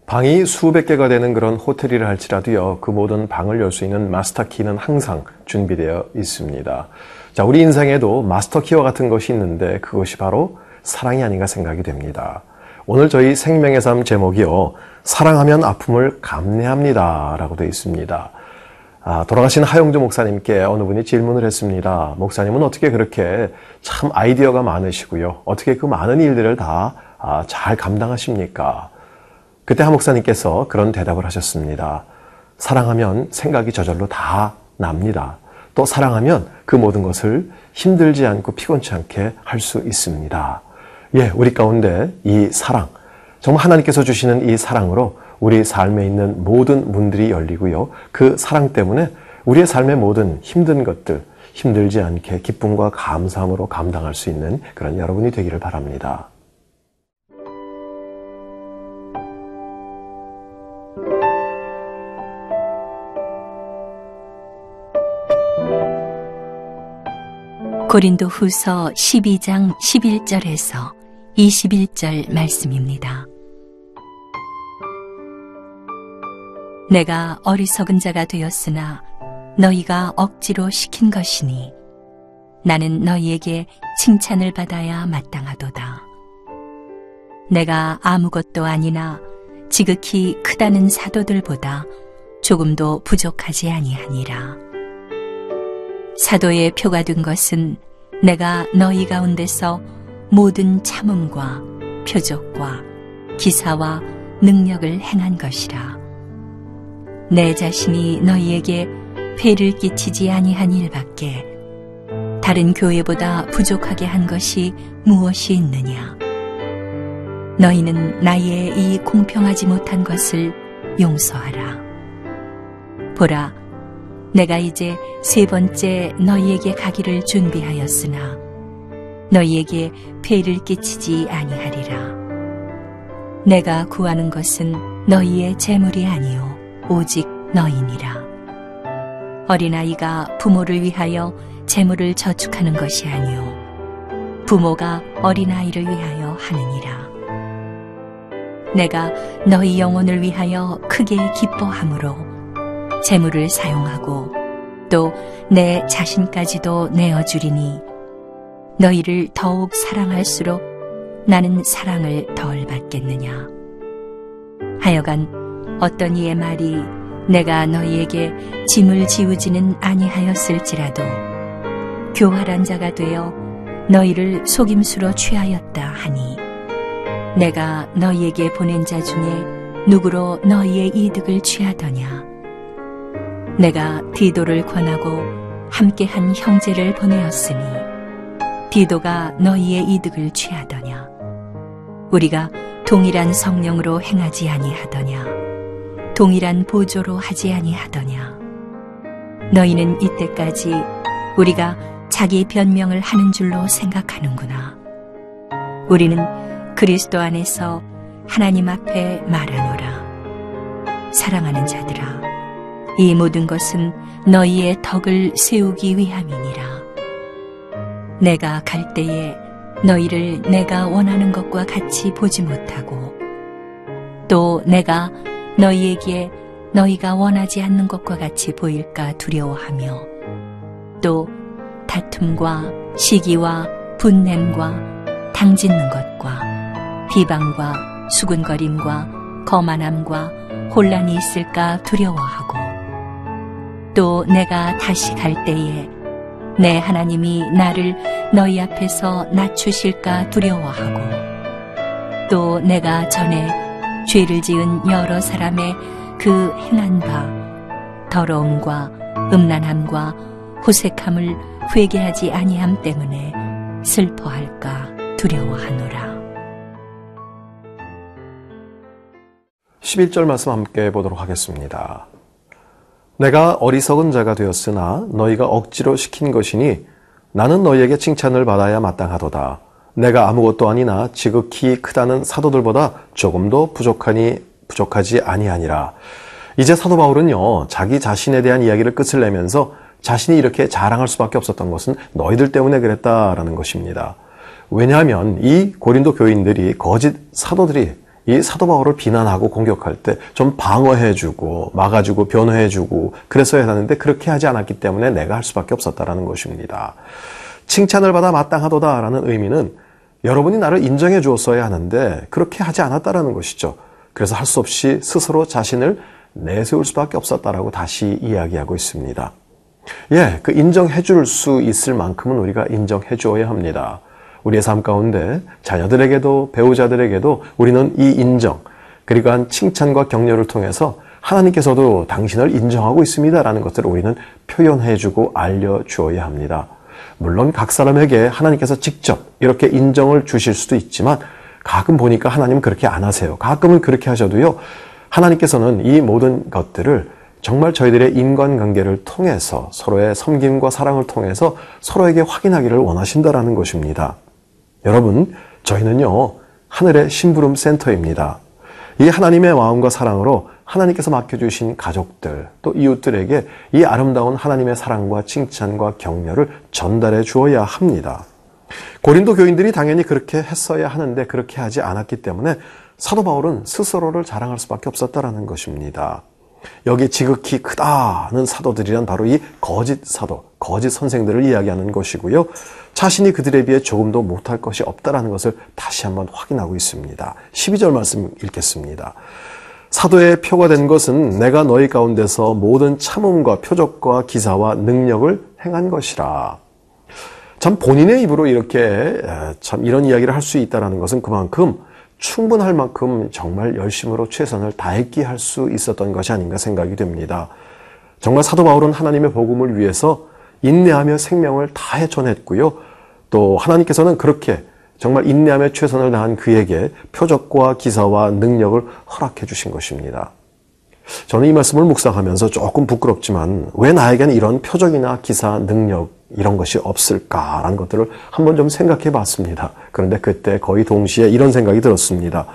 방이 수백 개가 되는 그런 호텔이라 할지라도요, 그 모든 방을 열 수 있는 마스터 키는 항상 준비되어 있습니다. 자, 우리 인생에도 마스터 키와 같은 것이 있는데 그것이 바로 사랑이 아닌가 생각이 됩니다. 오늘 저희 생명의 삶 제목이요, 사랑하면 아픔을 감내합니다 라고 되어 있습니다. 돌아가신 하용조 목사님께 어느 분이 질문을 했습니다. 목사님은 어떻게 그렇게 참 아이디어가 많으시고요, 어떻게 그 많은 일들을 다 잘 감당하십니까? 그때 한 목사님께서 그런 대답을 하셨습니다. 사랑하면 생각이 저절로 다 납니다. 또 사랑하면 그 모든 것을 힘들지 않고 피곤치 않게 할 수 있습니다. 예, 우리 가운데 이 사랑, 정말 하나님께서 주시는 이 사랑으로 우리 삶에 있는 모든 문들이 열리고요, 그 사랑 때문에 우리의 삶의 모든 힘든 것들, 힘들지 않게 기쁨과 감사함으로 감당할 수 있는 그런 여러분이 되기를 바랍니다. 고린도 후서 12장 11절에서 21절 말씀입니다. 내가 어리석은 자가 되었으나 너희가 억지로 시킨 것이니 나는 너희에게 칭찬을 받아야 마땅하도다. 내가 아무것도 아니나 지극히 크다는 사도들보다 조금도 부족하지 아니하니라. 사도의 표가 된 것은 내가 너희 가운데서 모든 참음과 표적과 기사와 능력을 행한 것이라. 내 자신이 너희에게 폐를 끼치지 아니한 일밖에 다른 교회보다 부족하게 한 것이 무엇이 있느냐. 너희는 나의 이 공평하지 못한 것을 용서하라. 보라, 내가 이제 세 번째 너희에게 가기를 준비하였으나 너희에게 폐를 끼치지 아니하리라. 내가 구하는 것은 너희의 재물이 아니요 오직 너희니라. 어린아이가 부모를 위하여 재물을 저축하는 것이 아니요 부모가 어린아이를 위하여 하느니라. 내가 너희 영혼을 위하여 크게 기뻐함으로 재물을 사용하고 또 내 자신까지도 내어주리니 너희를 더욱 사랑할수록 나는 사랑을 덜 받겠느냐. 하여간 어떤 이의 말이 내가 너희에게 짐을 지우지는 아니하였을지라도 교활한 자가 되어 너희를 속임수로 취하였다 하니 내가 너희에게 보낸 자 중에 누구로 너희의 이득을 취하더냐. 내가 디도를 권하고 함께한 형제를 보내었으니 디도가 너희의 이득을 취하더냐. 우리가 동일한 성령으로 행하지 아니하더냐. 동일한 보조로 하지 아니하더냐. 너희는 이때까지 우리가 자기 변명을 하는 줄로 생각하는구나. 우리는 그리스도 안에서 하나님 앞에 말하노라. 사랑하는 자들아, 이 모든 것은 너희의 덕을 세우기 위함이니라. 내가 갈 때에 너희를 내가 원하는 것과 같이 보지 못하고 또 내가 너희에게 너희가 원하지 않는 것과 같이 보일까 두려워하며 또 다툼과 시기와 분냄과 당짓는 것과 비방과 수군거림과 거만함과 혼란이 있을까 두려워하고 또 내가 다시 갈 때에 내 하나님이 나를 너희 앞에서 낮추실까 두려워하고 또 내가 전에 죄를 지은 여러 사람의 그 행한 바 더러움과 음란함과 호색함을 회개하지 아니함 때문에 슬퍼할까 두려워하노라. 11절 말씀 함께 보도록 하겠습니다. 내가 어리석은 자가 되었으나 너희가 억지로 시킨 것이니 나는 너희에게 칭찬을 받아야 마땅하도다. 내가 아무것도 아니나 지극히 크다는 사도들보다 조금도 부족하지 아니하니라. 이제 사도 바울은요, 자기 자신에 대한 이야기를 끝을 내면서 자신이 이렇게 자랑할 수밖에 없었던 것은 너희들 때문에 그랬다라는 것입니다. 왜냐하면 이 고린도 교인들이 거짓 사도들이 이 사도 바울을 비난하고 공격할 때 좀 방어해주고 막아주고 변호해주고 그랬어야 하는데 그렇게 하지 않았기 때문에 내가 할 수밖에 없었다라는 것입니다. 칭찬을 받아 마땅하도다라는 의미는 여러분이 나를 인정해 주었어야 하는데 그렇게 하지 않았다라는 것이죠. 그래서 할 수 없이 스스로 자신을 내세울 수밖에 없었다라고 다시 이야기하고 있습니다. 그 인정해 줄 수 있을 만큼은 우리가 인정해 주어야 합니다. 우리의 삶 가운데 자녀들에게도 배우자들에게도 우리는 이 인정 그리고 한 칭찬과 격려를 통해서 하나님께서도 당신을 인정하고 있습니다라는 것들을 우리는 표현해주고 알려주어야 합니다. 물론 각 사람에게 하나님께서 직접 이렇게 인정을 주실 수도 있지만 가끔 보니까 하나님은 그렇게 안 하세요. 가끔은 그렇게 하셔도요. 하나님께서는 이 모든 것들을 정말 저희들의 인간관계를 통해서 서로의 섬김과 사랑을 통해서 서로에게 확인하기를 원하신다라는 것입니다. 여러분, 저희는요, 하늘의 심부름 센터입니다. 이 하나님의 마음과 사랑으로 하나님께서 맡겨주신 가족들, 또 이웃들에게 이 아름다운 하나님의 사랑과 칭찬과 격려를 전달해 주어야 합니다. 고린도 교인들이 당연히 그렇게 했어야 하는데 그렇게 하지 않았기 때문에 사도 바울은 스스로를 자랑할 수밖에 없었다라는 것입니다. 여기 지극히 크다는 사도들이란 바로 이 거짓 사도, 거짓 선생들을 이야기하는 것이고요. 자신이 그들에 비해 조금도 못할 것이 없다라는 것을 다시 한번 확인하고 있습니다. 12절 말씀 읽겠습니다. 사도의 표가 된 것은 내가 너희 가운데서 모든 참음과 표적과 기사와 능력을 행한 것이라. 참 본인의 입으로 이렇게 참 이런 이야기를 할 수 있다는 것은 그만큼 충분할 만큼 정말 열심으로 최선을 다했기에 할 수 있었던 것이 아닌가 생각이 됩니다. 정말 사도 바울은 하나님의 복음을 위해서 인내하며 생명을 다해 전했고요. 또 하나님께서는 그렇게 정말 인내하며 최선을 다한 그에게 표적과 기사와 능력을 허락해 주신 것입니다. 저는 이 말씀을 묵상하면서 조금 부끄럽지만 왜 나에게는 이런 표적이나 기사, 능력 이런 것이 없을까라는 것들을 한번 좀 생각해 봤습니다. 그런데 그때 거의 동시에 이런 생각이 들었습니다.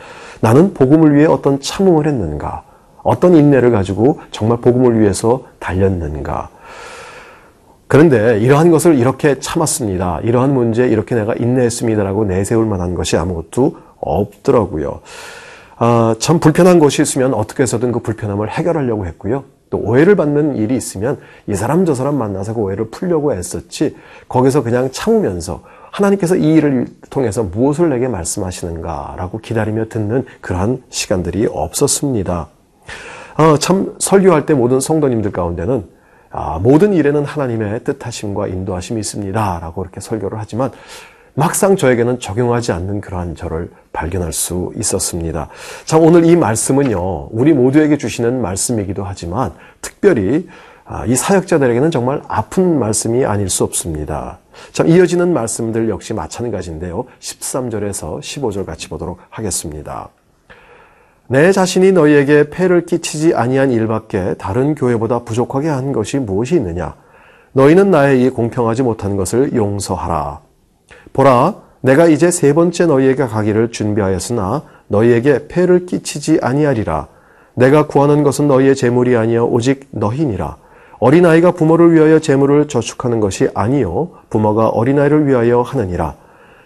나는 복음을 위해 어떤 참음을 했는가? 어떤 인내를 가지고 정말 복음을 위해서 달렸는가? 그런데 이러한 것을 이렇게 참았습니다. 이러한 문제에 이렇게 내가 인내했습니다라고 내세울 만한 것이 아무것도 없더라고요. 참 불편한 것이 있으면 어떻게 해서든 그 불편함을 해결하려고 했고요. 또 오해를 받는 일이 있으면 이 사람 저 사람 만나서 그 오해를 풀려고 했었지 거기서 그냥 참으면서 하나님께서 이 일을 통해서 무엇을 내게 말씀하시는가라고 기다리며 듣는 그러한 시간들이 없었습니다. 참 설교할 때 모든 성도님들 가운데는 모든 일에는 하나님의 뜻하심과 인도하심이 있습니다 라고 이렇게 설교를 하지만 막상 저에게는 적용하지 않는 그러한 저를 발견할 수 있었습니다. 참 오늘 이 말씀은요, 우리 모두에게 주시는 말씀이기도 하지만 특별히 이 사역자들에게는 정말 아픈 말씀이 아닐 수 없습니다. 참 이어지는 말씀들 역시 마찬가지인데요. 13절에서 15절 같이 보도록 하겠습니다. 내 자신이 너희에게 폐를 끼치지 아니한 일밖에 다른 교회보다 부족하게 한 것이 무엇이 있느냐? 너희는 나의 이 공평하지 못한 것을 용서하라. 보라, 내가 이제 세 번째 너희에게 가기를 준비하였으나 너희에게 폐를 끼치지 아니하리라. 내가 구하는 것은 너희의 재물이 아니여 오직 너희니라. 어린아이가 부모를 위하여 재물을 저축하는 것이 아니요 부모가 어린아이를 위하여 하느니라.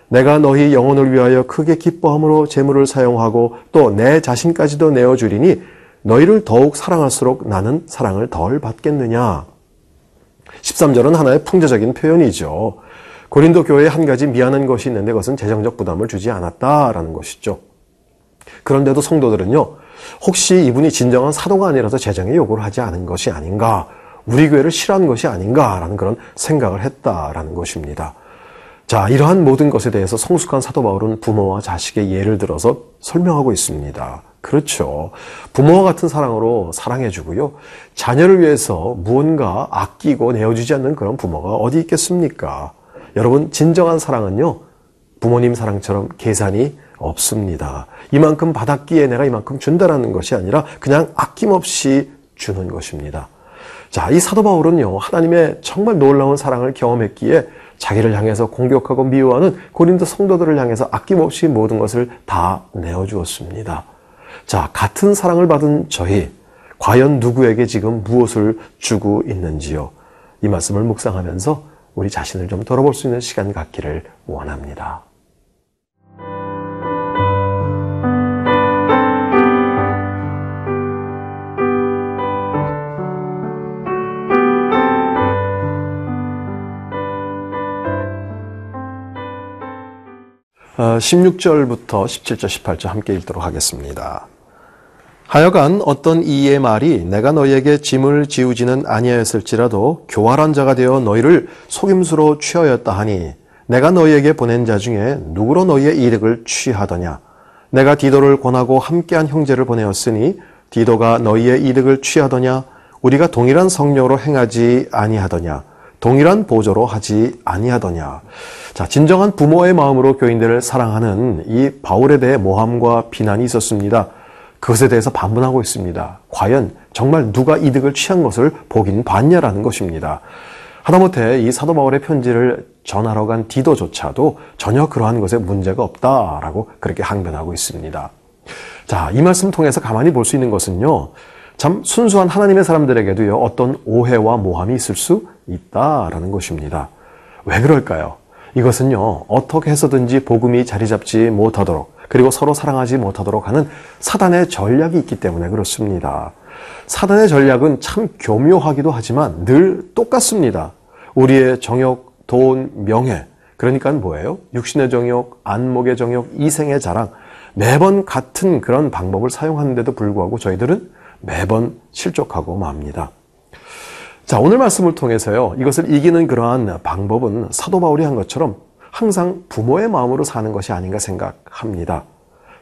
내가 너희 영혼을 위하여 크게 기뻐함으로 재물을 사용하고 또 내 자신까지도 내어주리니 너희를 더욱 사랑할수록 나는 사랑을 덜 받겠느냐. 13절은 하나의 풍자적인 표현이죠. 고린도 교회에 한 가지 미안한 것이 있는데 그것은 재정적 부담을 주지 않았다라는 것이죠. 그런데도 성도들은요, 혹시 이분이 진정한 사도가 아니라서 재정의 요구를 하지 않은 것이 아닌가, 우리 교회를 싫어하는 것이 아닌가라는 그런 생각을 했다라는 것입니다. 자, 이러한 모든 것에 대해서 성숙한 사도 바울은 부모와 자식의 예를 들어서 설명하고 있습니다. 그렇죠. 부모와 같은 사랑으로 사랑해주고요. 자녀를 위해서 무언가 아끼고 내어주지 않는 그런 부모가 어디 있겠습니까? 여러분, 진정한 사랑은요, 부모님 사랑처럼 계산이 없습니다. 이만큼 받았기에 내가 이만큼 준다라는 것이 아니라 그냥 아낌없이 주는 것입니다. 자, 이 사도 바울은요, 하나님의 정말 놀라운 사랑을 경험했기에 자기를 향해서 공격하고 미워하는 고린도 성도들을 향해서 아낌없이 모든 것을 다 내어주었습니다. 자, 같은 사랑을 받은 저희, 과연 누구에게 지금 무엇을 주고 있는지요? 이 말씀을 묵상하면서 우리 자신을 좀 돌아볼 수 있는 시간 갖기를 원합니다. 어, 16절부터 17절, 18절 함께 읽도록 하겠습니다. 하여간 어떤 이의 말이 내가 너희에게 짐을 지우지는 아니하였을지라도 교활한 자가 되어 너희를 속임수로 취하였다 하니 내가 너희에게 보낸 자 중에 누구로 너희의 이득을 취하더냐. 내가 디도를 권하고 함께한 형제를 보내었으니 디도가 너희의 이득을 취하더냐. 우리가 동일한 성령으로 행하지 아니하더냐. 동일한 보조로 하지 아니하더냐. 자, 진정한 부모의 마음으로 교인들을 사랑하는 이 바울에 대해 모함과 비난이 있었습니다. 그것에 대해서 반문하고 있습니다. 과연 정말 누가 이득을 취한 것을 보긴 봤냐라는 것입니다. 하다못해 이 사도 바울의 편지를 전하러 간 디도조차도 전혀 그러한 것에 문제가 없다라고 그렇게 항변하고 있습니다. 자, 이 말씀 통해서 가만히 볼 수 있는 것은요, 참 순수한 하나님의 사람들에게도요, 어떤 오해와 모함이 있을 수 있다라는 것입니다. 왜 그럴까요? 이것은요, 어떻게 해서든지 복음이 자리 잡지 못하도록, 그리고 서로 사랑하지 못하도록 하는 사단의 전략이 있기 때문에 그렇습니다. 사단의 전략은 참 교묘하기도 하지만 늘 똑같습니다. 우리의 정욕, 돈, 명예, 그러니까 뭐예요? 육신의 정욕, 안목의 정욕, 이생의 자랑, 매번 같은 그런 방법을 사용하는데도 불구하고 저희들은 매번 실족하고 맙니다. 자, 오늘 말씀을 통해서요, 이것을 이기는 그러한 방법은 사도 바울이 한 것처럼 항상 부모의 마음으로 사는 것이 아닌가 생각합니다.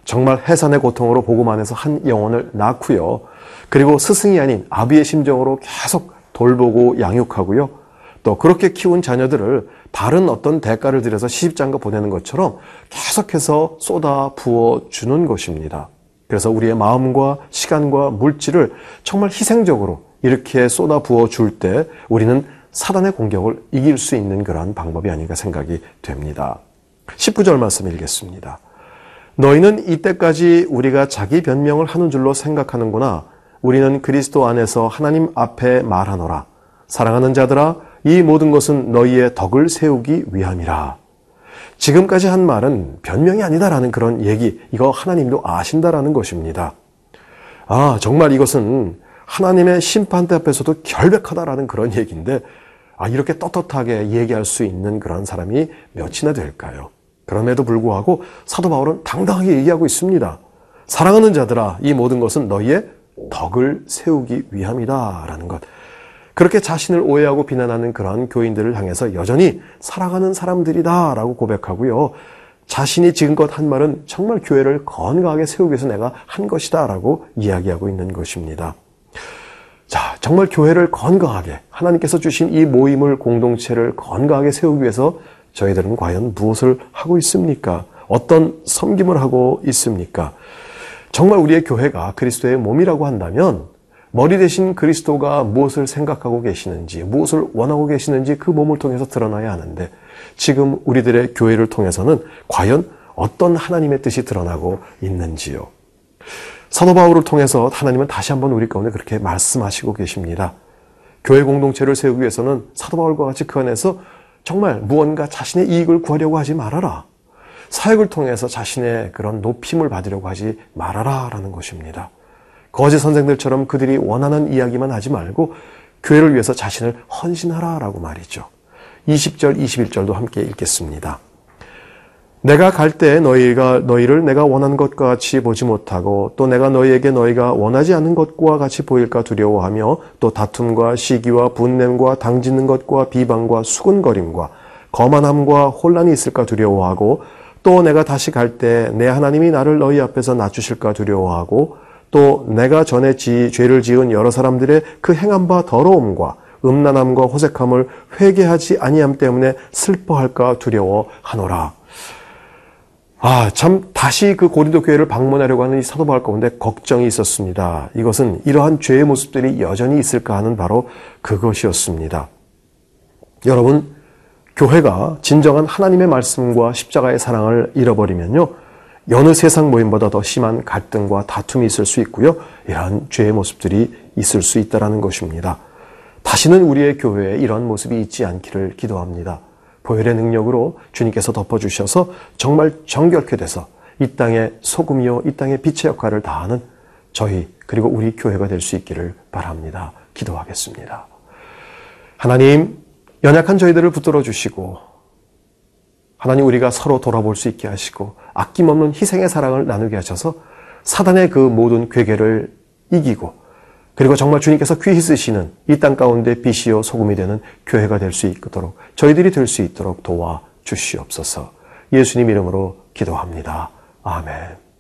정말 해산의 고통으로 복음 안에서 한 영혼을 낳고요, 그리고 스승이 아닌 아비의 심정으로 계속 돌보고 양육하고요, 또 그렇게 키운 자녀들을 다른 어떤 대가를 들여서 시집장가 보내는 것처럼 계속해서 쏟아 부어 주는 것입니다. 그래서 우리의 마음과 시간과 물질을 정말 희생적으로 이렇게 쏟아 부어 줄 때 우리는 사단의 공격을 이길 수 있는 그러한 방법이 아닌가 생각이 됩니다. 19절 말씀 읽겠습니다. 너희는 이때까지 우리가 자기 변명을 하는 줄로 생각하는구나. 우리는 그리스도 안에서 하나님 앞에 말하노라. 사랑하는 자들아, 이 모든 것은 너희의 덕을 세우기 위함이라. 지금까지 한 말은 변명이 아니다라는 그런 얘기, 이거 하나님도 아신다라는 것입니다. 아, 정말 이것은 하나님의 심판대 앞에서도 결백하다라는 그런 얘기인데, 이렇게 떳떳하게 얘기할 수 있는 그런 사람이 몇이나 될까요? 그럼에도 불구하고 사도 바울은 당당하게 얘기하고 있습니다. 사랑하는 자들아, 이 모든 것은 너희의 덕을 세우기 위함이다라는 것. 그렇게 자신을 오해하고 비난하는 그러한 교인들을 향해서 여전히 사랑하는 사람들이다라고 고백하고요, 자신이 지금껏 한 말은 정말 교회를 건강하게 세우기 위해서 내가 한 것이다라고 이야기하고 있는 것입니다. 자, 정말 교회를 건강하게, 하나님께서 주신 이 모임을, 공동체를 건강하게 세우기 위해서 저희들은 과연 무엇을 하고 있습니까? 어떤 섬김을 하고 있습니까? 정말 우리의 교회가 그리스도의 몸이라고 한다면 머리 대신 그리스도가 무엇을 생각하고 계시는지, 무엇을 원하고 계시는지 그 몸을 통해서 드러나야 하는데, 지금 우리들의 교회를 통해서는 과연 어떤 하나님의 뜻이 드러나고 있는지요? 사도 바울을 통해서 하나님은 다시 한번 우리 가운데 그렇게 말씀하시고 계십니다. 교회 공동체를 세우기 위해서는 사도 바울과 같이 그 안에서 정말 무언가 자신의 이익을 구하려고 하지 말아라. 사역을 통해서 자신의 그런 높임을 받으려고 하지 말아라 라는 것입니다. 거짓 선생들처럼 그들이 원하는 이야기만 하지 말고 교회를 위해서 자신을 헌신하라 라고 말이죠. 20절, 21절도 함께 읽겠습니다. 내가 갈 때 너희를 내가 원한 것과 같이 보지 못하고 또 내가 너희에게 너희가 원하지 않는 것과 같이 보일까 두려워하며 또 다툼과 시기와 분냄과 당짓는 것과 비방과 수군거림과 거만함과 혼란이 있을까 두려워하고 또 내가 다시 갈 때 내 하나님이 나를 너희 앞에서 낮추실까 두려워하고 또 내가 전에 죄를 지은 여러 사람들의 그 행한 바 더러움과 음란함과 호색함을 회개하지 아니함 때문에 슬퍼할까 두려워하노라. 참 다시 그 고린도 교회를 방문하려고 하는 이 사도 바울 가운데 걱정이 있었습니다. 이것은 이러한 죄의 모습들이 여전히 있을까 하는 바로 그것이었습니다. 여러분, 교회가 진정한 하나님의 말씀과 십자가의 사랑을 잃어버리면요, 여느 세상 모임보다 더 심한 갈등과 다툼이 있을 수 있고요, 이러한 죄의 모습들이 있을 수 있다는 것입니다. 다시는 우리의 교회에 이런 모습이 있지 않기를 기도합니다. 보혈의 능력으로 주님께서 덮어주셔서 정말 정결케 돼서 이 땅의 소금이요, 이 땅의 빛의 역할을 다하는 저희 그리고 우리 교회가 될 수 있기를 바랍니다. 기도하겠습니다. 하나님, 연약한 저희들을 붙들어 주시고 하나님, 우리가 서로 돌아볼 수 있게 하시고 아낌없는 희생의 사랑을 나누게 하셔서 사단의 그 모든 괴계를 이기고 그리고 정말 주님께서 귀히 쓰시는 이 땅 가운데 빛이요 소금이 되는 교회가 될 수 있도록, 저희들이 될 수 있도록 도와주시옵소서. 예수님 이름으로 기도합니다. 아멘.